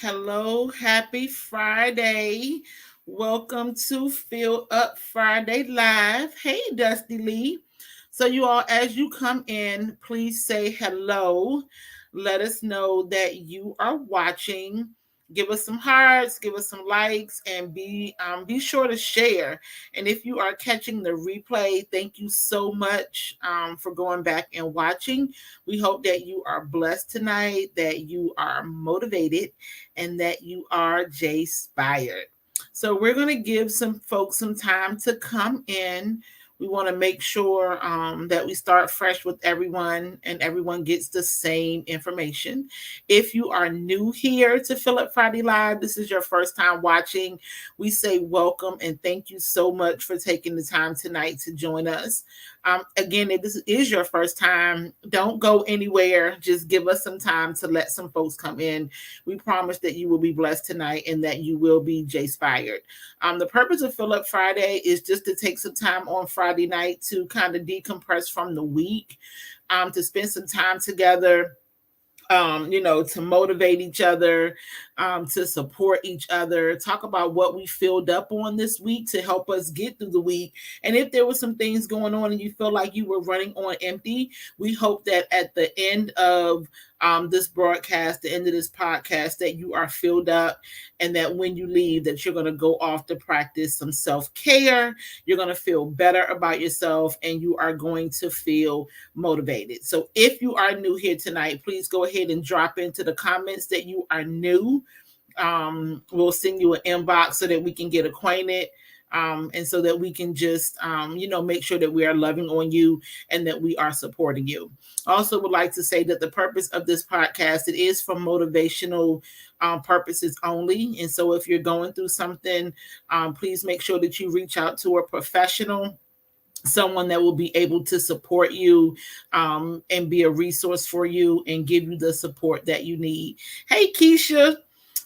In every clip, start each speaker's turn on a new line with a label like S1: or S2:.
S1: Hello, happy Friday. Welcome to Fill Up Friday Live. Hey, Dusty Lee. So, you all, as you come in, please say hello. Let us know that you are watching. Give us some hearts, give us some likes, and be sure to share. And if you are catching the replay, thank you so much for going back and watching. We hope that you are blessed tonight, that you are motivated, and that you are J-Spired. So we're going to give some folks some time to come in. We want to make sure that we start fresh with everyone and everyone gets the same information. If you are new here to Fill Up Friday Live, this is your first time watching, we say welcome and thank you so much for taking the time tonight to join us. Again, if this is your first time, don't go anywhere. Just give us some time to let some folks come in. We promise that you will be blessed tonight and that you will be J-Spired. The purpose of Fill Up Friday is just to take some time on Friday night to kind of decompress from the week, to spend some time together, to motivate each other, to support each other, talk about what we filled up on this week to help us get through the week. And if there were some things going on and you feel like you were running on empty, we hope that at the end of this broadcast, the end of this podcast, that you are filled up and that when you leave, that you're going to go off to practice some self-care. You're going to feel better about yourself and you are going to feel motivated. So if you are new here tonight, please go ahead and drop into the comments that you are new. We'll send you an inbox so that we can get acquainted. And so that we can just, make sure that we are loving on you and that we are supporting you. I also would like to say that the purpose of this podcast, it is for motivational purposes only. And so if you're going through something, please make sure that you reach out to a professional, someone that will be able to support you and be a resource for you and give you the support that you need. Hey, Keisha.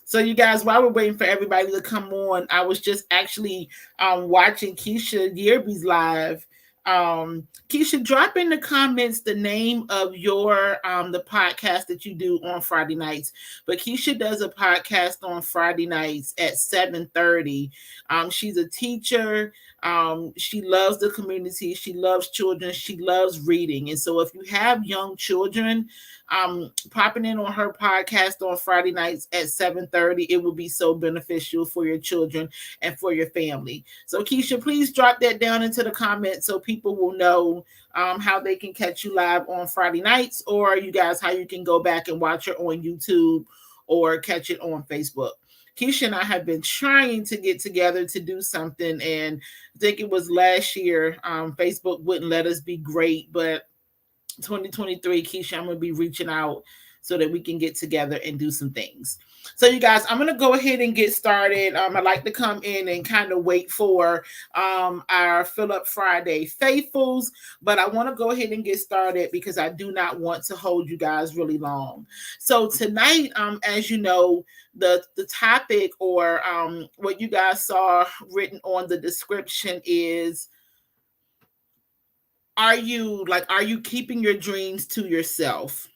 S1: So, you guys, while we're waiting for everybody to come on, I was just actually watching Keisha Yearby's live. Keisha, drop in the comments the name of your the podcast that you do on Friday nights. But Keisha does a podcast on Friday nights at 7:30. She's a teacher. She loves the community. She loves children. She loves reading. And so if you have young children, popping in on her podcast on Friday nights at 7:30, it will be so beneficial for your children and for your family. So Keisha, please drop that down into the comments so people will know how they can catch you live on Friday nights, or you guys, how you can go back and watch her on YouTube or catch it on Facebook. Keisha and I have been trying to get together to do something, and I think it was last year. Facebook wouldn't let us be great, but 2023, Keisha, I'm going to be reaching out so that we can get together and do some things. So, you guys, I'm going to go ahead and get started. I'd like to come in and kind of wait for our Fill Up Friday faithfuls, but I want to go ahead and get started because I do not want to hold you guys really long. So tonight, as you know, the topic, or what you guys saw written on the description, is, are you keeping your dreams to yourself?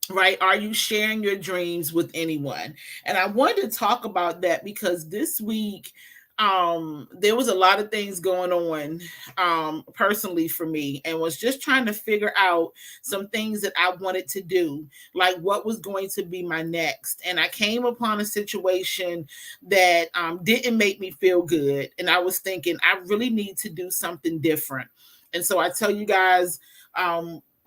S1: Right? Are you sharing your dreams with anyone? And I wanted to talk about that because this week there was a lot of things going on personally for me, and was just trying to figure out some things that I wanted to do, like what was going to be my next. And I came upon a situation that didn't make me feel good, and I was thinking I really need to do something different. And so I tell you guys,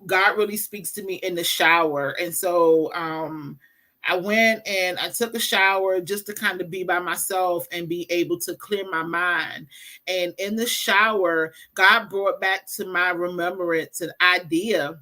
S1: God really speaks to me in the shower. And so I went and I took a shower just to kind of be by myself and be able to clear my mind. And in the shower, God brought back to my remembrance an idea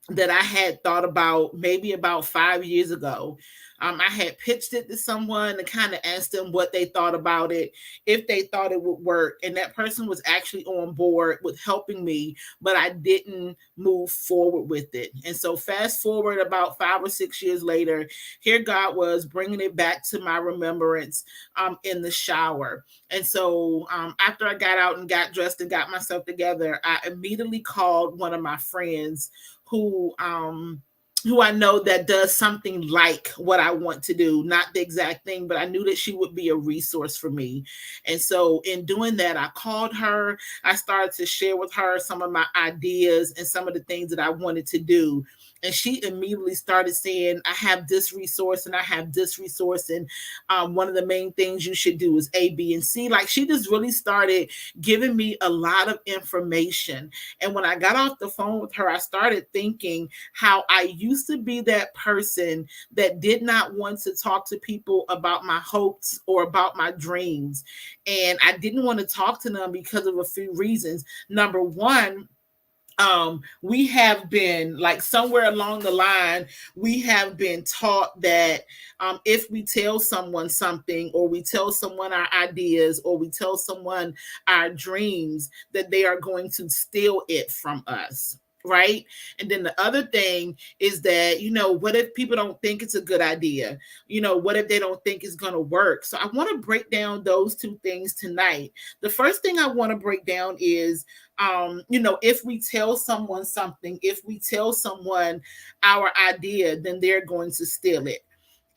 S1: that I had thought about maybe about 5 years ago. I had pitched it to someone and kind of asked them what they thought about it, if they thought it would work. And that person was actually on board with helping me, but I didn't move forward with it. And so fast forward about 5 or 6 years later, here God was bringing it back to my remembrance in the shower. And so after I got out and got dressed and got myself together, I immediately called one of my friends who who I know that does something like what I want to do, not the exact thing, but I knew that she would be a resource for me. And so in doing that, I called her. I started to share with her some of my ideas and some of the things that I wanted to do. And she immediately started saying, I have this resource and I have this resource. And one of the main things you should do is A, B, and C. Like, she just really started giving me a lot of information. And when I got off the phone with her, I started thinking how I used to be that person that did not want to talk to people about my hopes or about my dreams. And I didn't want to talk to them because of a few reasons. Number one, we have been, like, somewhere along the line, we have been taught that if we tell someone something, or we tell someone our ideas, or we tell someone our dreams, that they are going to steal it from us. Right. And then the other thing is that, what if people don't think it's a good idea? What if they don't think it's going to work? So I want to break down those two things tonight. The first thing I want to break down is, if we tell someone something, if we tell someone our idea, then they're going to steal it.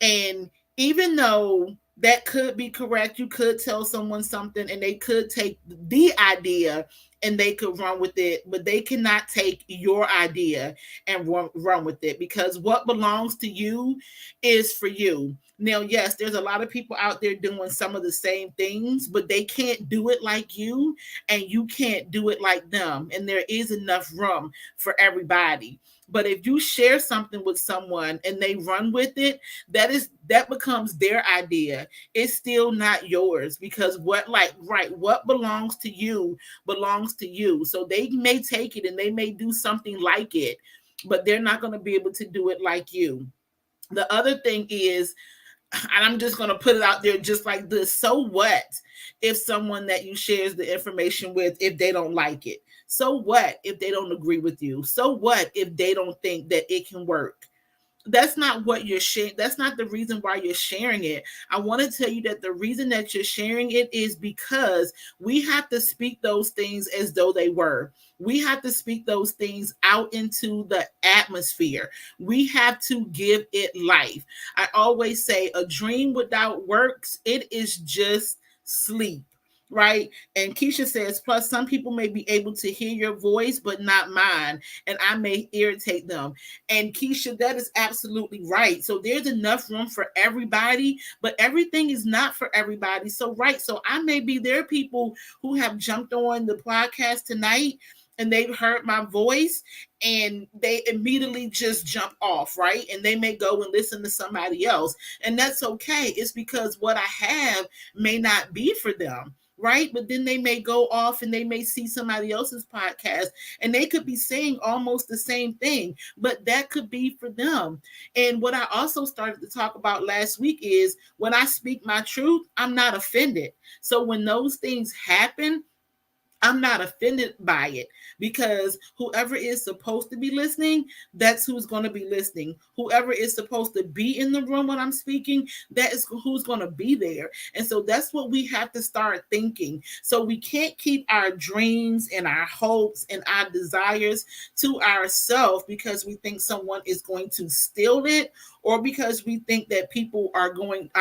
S1: And even though that could be correct, you could tell someone something and they could take the idea and they could run with it, but they cannot take your idea and run with it, because what belongs to you is for you. Now, yes, there's a lot of people out there doing some of the same things, but they can't do it like you, and you can't do it like them. And there is enough room for everybody. But if you share something with someone and they run with it, that becomes their idea. It's still not yours, because what belongs to you belongs to you. So they may take it and they may do something like it, but they're not going to be able to do it like you. The other thing is, and I'm just going to put it out there just like this. So what if someone that you shares the information with, if they don't like it? So what if they don't agree with you? So what if they don't think that it can work? That's not what you're sharing. That's not the reason why you're sharing it. I want to tell you that the reason that you're sharing it is because we have to speak those things as though they were. We have to speak those things out into the atmosphere. We have to give it life. I always say a dream without works, it is just sleep. Right. And Keisha says, plus some people may be able to hear your voice, but not mine, and I may irritate them. And Keisha, that is absolutely right. So there's enough room for everybody, but everything is not for everybody. So, right. So there are people who have jumped on the podcast tonight and they've heard my voice and they immediately just jump off, right? And they may go and listen to somebody else. And that's okay. It's because what I have may not be for them. Right. But then they may go off and they may see somebody else's podcast and they could be saying almost the same thing, but that could be for them. And what I also started to talk about last week is when I speak my truth, I'm not offended. So when those things happen, I'm not offended by it, because whoever is supposed to be listening, that's who's going to be listening. Whoever is supposed to be in the room when I'm speaking, that is who's going to be there. And so that's what we have to start thinking. So we can't keep our dreams and our hopes and our desires to ourselves because we think someone is going to steal it, or because we think that people are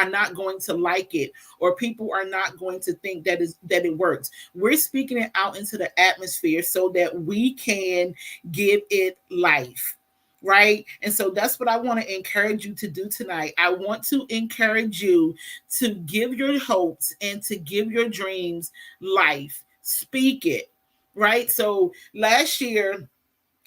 S1: not going to like it, or people are not going to think that it works. We're speaking it out into the atmosphere so that we can give it life. Right. And so that's what I want to encourage you to do tonight. I want to encourage you to give your hopes and to give your dreams life. Speak it. Right. So last year,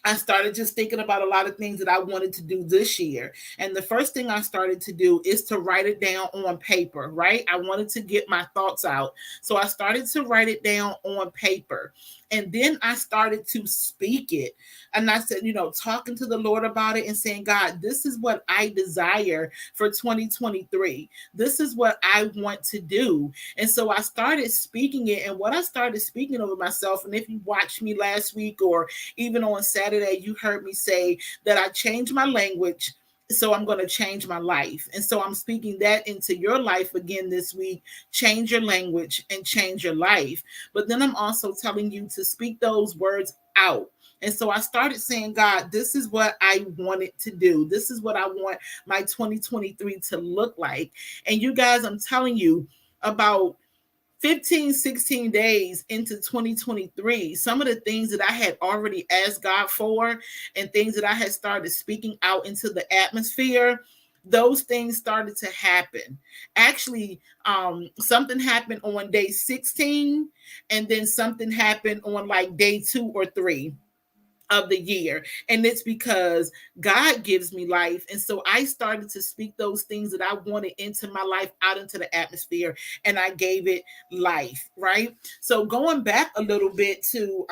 S1: I started just thinking about a lot of things that I wanted to do this year. And the first thing I started to do is to write it down on paper, right? I wanted to get my thoughts out. So I started to write it down on paper. And then I started to speak it. And I said, talking to the Lord about it and saying, God, this is what I desire for 2023. This is what I want to do. And so I started speaking it. And what I started speaking over myself, and if you watched me last week or even on Saturday, you heard me say that I changed my language. So I'm going to change my life. And so I'm speaking that into your life again this week. Change your language and change your life. But then I'm also telling you to speak those words out. And so I started saying, God, this is what I wanted to do. This is what I want my 2023 to look like. And you guys, I'm telling you, about 15, 16 days into 2023, some of the things that I had already asked God for and things that I had started speaking out into the atmosphere, those things started to happen. Actually, something happened on day 16, and then something happened on like day 2 or 3 of the year. And it's because God gives me life. And so I started to speak those things that I wanted into my life out into the atmosphere, and I gave it life, right? So going back a little bit to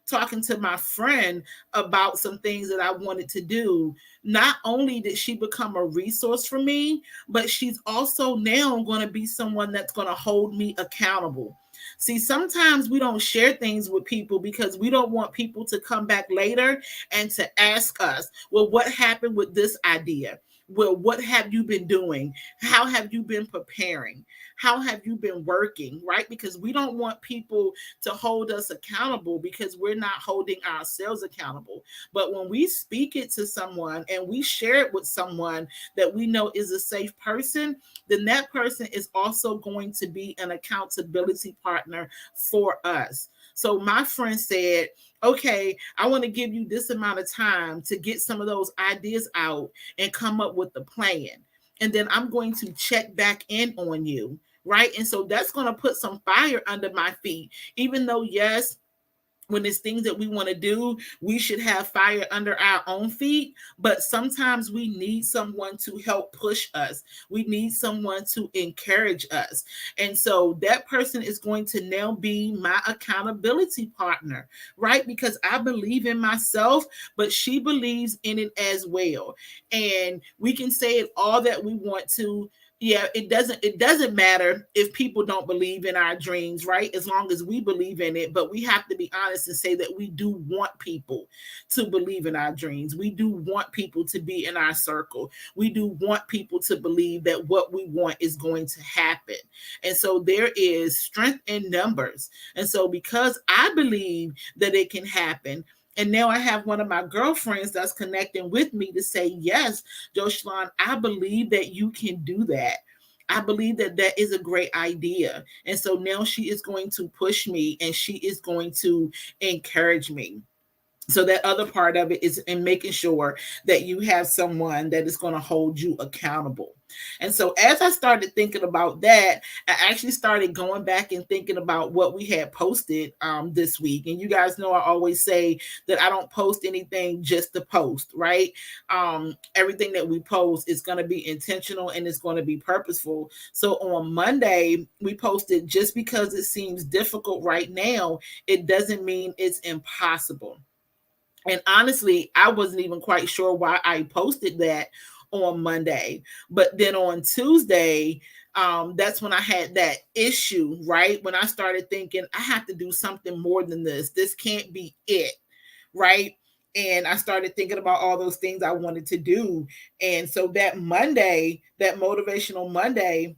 S1: talking to my friend about some things that I wanted to do, not only did she become a resource for me, but she's also now going to be someone that's going to hold me accountable. See, sometimes we don't share things with people because we don't want people to come back later and to ask us, well, what happened with this idea? Well, what have you been doing? How have you been preparing? How have you been working? Right? Because we don't want people to hold us accountable because we're not holding ourselves accountable. But when we speak it to someone and we share it with someone that we know is a safe person, then that person is also going to be an accountability partner for us. So my friend said, okay, I want to give you this amount of time to get some of those ideas out and come up with the plan. And then I'm going to check back in on you. Right. And so that's going to put some fire under my feet, even though, yes, when it's things that we want to do, we should have fire under our own feet. But sometimes we need someone to help push us. We need someone to encourage us. And so that person is going to now be my accountability partner, right? Because I believe in myself, but she believes in it as well. And we can say it all that we want to. Yeah, it doesn't matter if people don't believe in our dreams, right? As long as we believe in it. But we have to be honest and say that we do want people to believe in our dreams. We do want people to be in our circle. We do want people to believe that what we want is going to happen. And so there is strength in numbers. And so because I believe that it can happen, and now I have one of my girlfriends that's connecting with me to say, yes, Joshlon, I believe that you can do that. I believe that that is a great idea. And so now she is going to push me and she is going to encourage me. So that other part of it is in making sure that you have someone that is going to hold you accountable. And so as I started thinking about that, I actually started going back and thinking about what we had posted this week. And you guys know I always say that I don't post anything just to post, right? Everything that we post is going to be intentional and it's going to be purposeful. So on Monday, we posted, just because it seems difficult right now, it doesn't mean it's impossible. And honestly, I wasn't even quite sure why I posted that on Monday. But then on Tuesday, that's when I had that issue, right? When I started thinking, I have to do something more than this. This can't be it, right? And I started thinking about all those things I wanted to do. And so that Monday, that motivational Monday,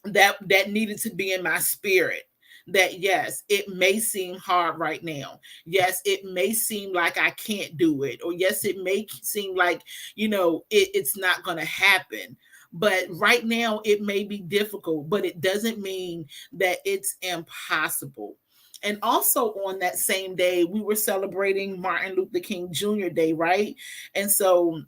S1: that needed to be in my spirit, that yes, it may seem hard right now, yes, it may seem like I can't do it, or yes, it may seem like it's not going to happen, but right now it may be difficult, but it doesn't mean that it's impossible. And also on that same day, we were celebrating Martin Luther King Jr. Day, right? And so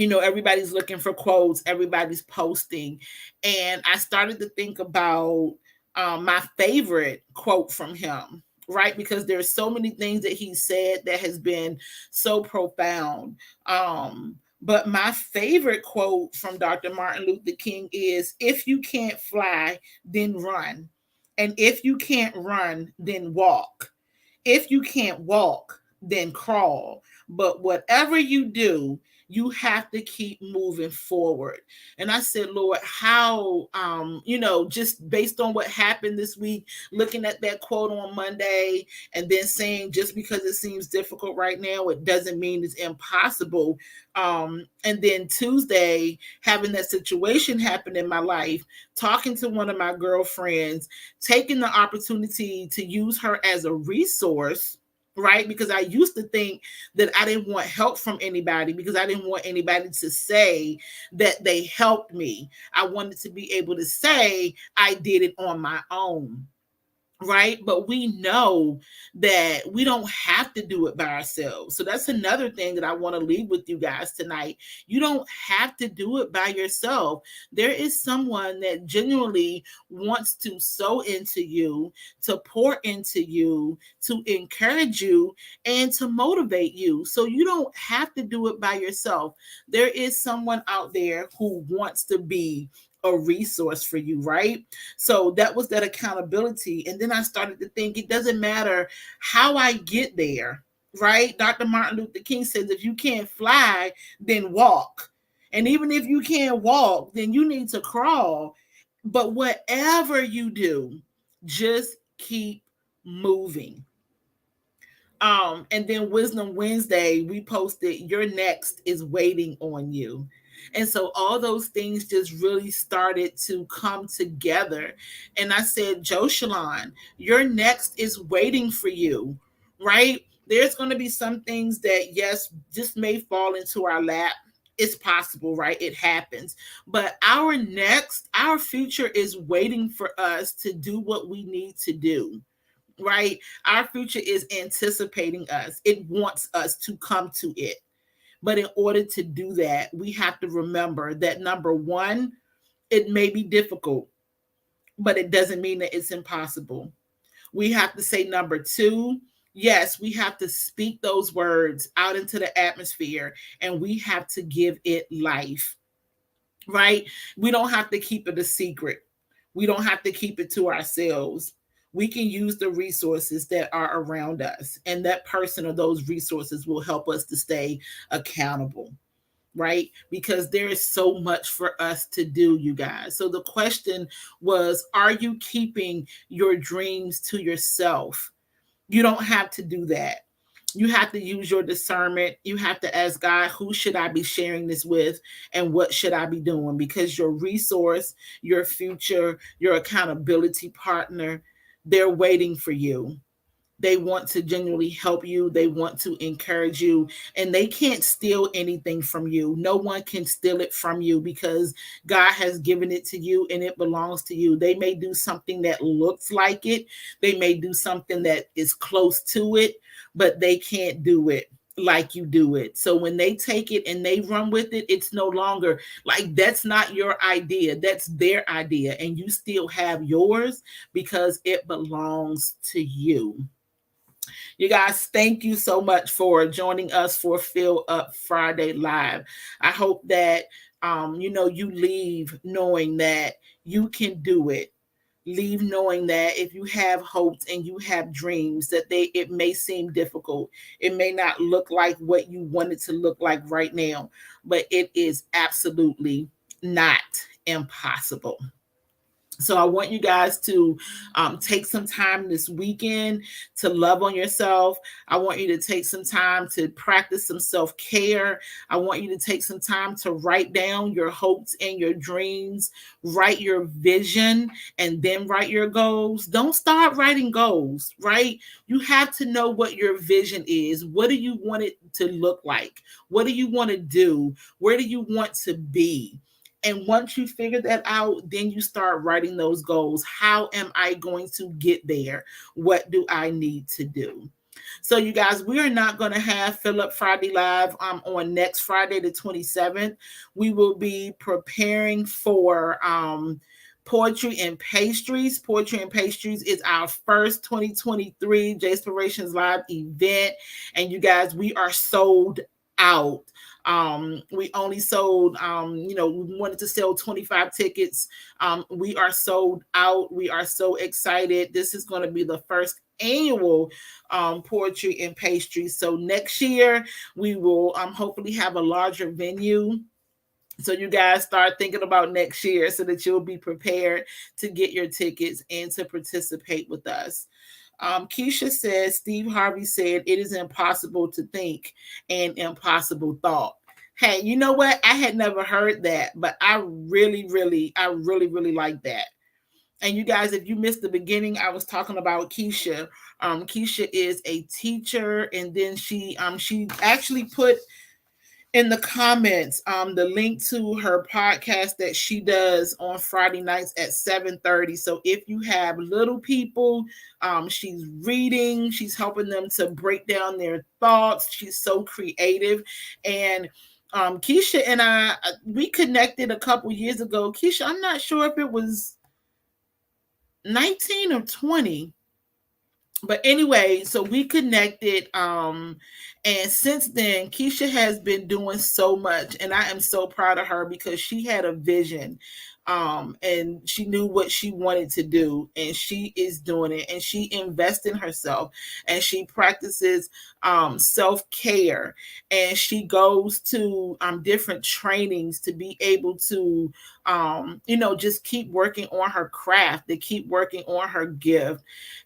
S1: everybody's looking for quotes, everybody's posting. And I started to think about my favorite quote from him, right? Because there's so many things that he said that has been so profound. But my favorite quote from Dr. Martin Luther King is, if you can't fly, then run. And if you can't run, then walk. If you can't walk, then crawl. But whatever you do, you have to keep moving forward. And I said, Lord, how, just based on what happened this week, looking at that quote on Monday and then saying, just because it seems difficult right now, it doesn't mean it's impossible. And then Tuesday, having that situation happen in my life, talking to one of my girlfriends, taking the opportunity to use her as a resource, right? Because I used to think that I didn't want help from anybody because I didn't want anybody to say that they helped me. I wanted to be able to say I did it on my own, right? But we know that we don't have to do it by ourselves. So that's another thing that I want to leave with you guys tonight. You don't have to do it by yourself. There is someone that genuinely wants to sow into you, to pour into you, to encourage you, and to motivate you. So you don't have to do it by yourself. There is someone out there who wants to be a resource for you, right? So that was that accountability. And then I started to think it doesn't matter how I get there, right? Dr. Martin Luther King says if you can't fly, then walk. And even if you can't walk, then you need to crawl. But whatever you do, just keep moving. And then Wisdom Wednesday, we posted your next is waiting on you. And so all those things just really started to come together. And I said, Joshalon, your next is waiting for you, right? There's going to be some things that, yes, just may fall into our lap. It's possible, right? It happens. But our next, our future is waiting for us to do what we need to do, right? Our future is anticipating us. It wants us to come to it. But in order to do that, we have to remember that number one, it may be difficult, but it doesn't mean that it's impossible. We have to say number two, yes, we have to speak those words out into the atmosphere and we have to give it life, right? We don't have to keep it a secret. We don't have to keep it to ourselves. We can use the resources that are around us, and that person or those resources will help us to stay accountable, right? Because there is so much for us to do, you guys. So the question was, are you keeping your dreams to yourself? You don't have to do that. You have to use your discernment. You have to ask God, who should I be sharing this with and what should I be doing? Because your resource, your future, your accountability partner, they're waiting for you. They want to genuinely help you. They want to encourage you, and they can't steal anything from you. No one can steal it from you because God has given it to you and it belongs to you. They may do something that looks like it, they may do something that is close to it, but they can't do it like you do it. So when they take it and they run with it, it's no longer like that's not your idea, that's their idea, and you still have yours because it belongs to you. You guys, thank you so much for joining us for Fill Up Friday Live. I hope that you leave knowing that you can do it. Leave knowing that if you have hopes and you have dreams, that it may seem difficult. It may not look like what you want it to look like right now, but it is absolutely not impossible. So I want you guys to take some time this weekend to love on yourself. I want you to take some time to practice some self-care. I want you to take some time to write down your hopes and your dreams, write your vision, and then write your goals. Don't start writing goals, right? You have to know what your vision is. What do you want it to look like? What do you want to do? Where do you want to be? And once you figure that out, then you start writing those goals. How am I going to get there? What do I need to do? So, you guys, we are not going to have Fill Up Friday Live on next Friday, the 27th. We will be preparing for Poetry and Pastries. Poetry and Pastries is our first 2023 Jayspirations Live event. And you guys, we are sold out. We only sold, we wanted to sell 25 tickets. We are sold out. We are so excited. This is going to be the first annual Poetry and Pastries. So next year we will hopefully have a larger venue. So you guys start thinking about next year so that you'll be prepared to get your tickets and to participate with us. Keisha says, Steve Harvey said, it is impossible to think an impossible thought. Hey, you know what? I had never heard that, but I really like that. And you guys, if you missed the beginning, I was talking about Keisha. Keisha is a teacher, and then she actually put in the comments the link to her podcast that she does on Friday nights at 7:30. So if you have little people, she's reading, she's helping them to break down their thoughts. She's so creative. And Keisha and I, we connected a couple years ago. Keisha, I'm not sure if it was 19 or 20, but anyway, so we connected, and since then Keisha has been doing so much, and I am so proud of her because she had a vision, and she knew what she wanted to do, and she is doing it, and she invests in herself, and she practices self-care, and she goes to different trainings to be able to just keep working on her craft, to keep working on her gift.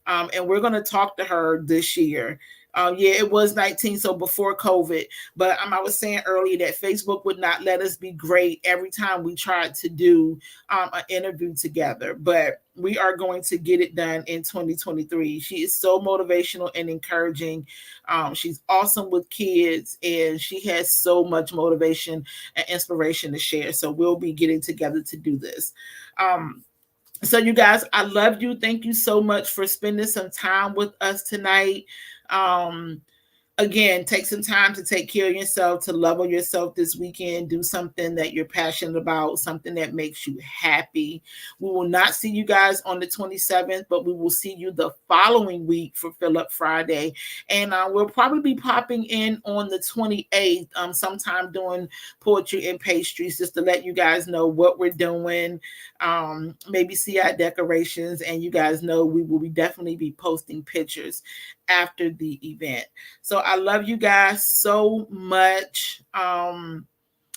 S1: And we're going to talk to her this year. Yeah, it was 19, so before COVID. But I was saying earlier that Facebook would not let us be great every time we tried to do an interview together. But we are going to get it done in 2023. She is so motivational and encouraging. She's awesome with kids, and she has so much motivation and inspiration to share. So we'll be getting together to do this. So you guys, I love you. Thank you so much for spending some time with us tonight. Again, take some time to take care of yourself, to love on yourself this weekend. Do something that you're passionate about, something that makes you happy. We will not see you guys on the 27th, but we will see you the following week for Fill Up Friday. And we'll probably be popping in on the 28th, sometime doing poetry and pastries, just to let you guys know what we're doing. Maybe see our decorations, and you guys know we will definitely be posting pictures after the event. So I love you guys so much. The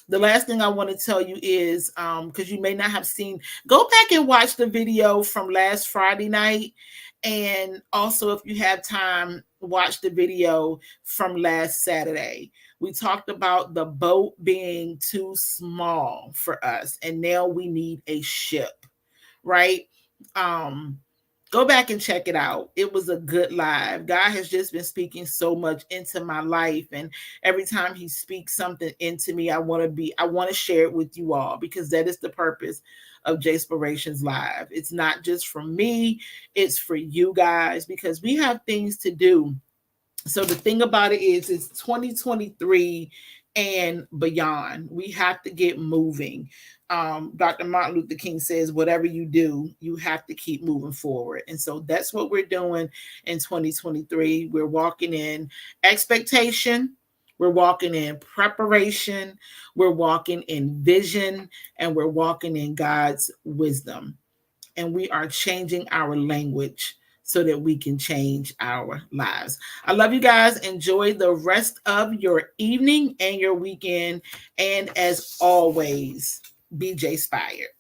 S1: last thing I want to tell you is, because you may not have seen, go back and watch the video from last Friday night. And also, if you have time, watch the video from last Saturday. We talked about the boat being too small for us, and now we need a ship, right? Go back and check it out. It was a good live. God has just been speaking so much into my life, and every time he speaks something into me, I want to share it with you all, because that is the purpose of Jayspirations Live. It's not just for me, it's for you guys, because we have things to do. So the thing about it is, it's 2023 and beyond. We have to get moving. Dr. Martin Luther King says, whatever you do, you have to keep moving forward. And so that's what we're doing in 2023. We're walking in expectation. We're walking in preparation. We're walking in vision, and we're walking in God's wisdom. And we are changing our language so that we can change our lives. I love you guys. Enjoy the rest of your evening and your weekend. And as always, be Jayspired.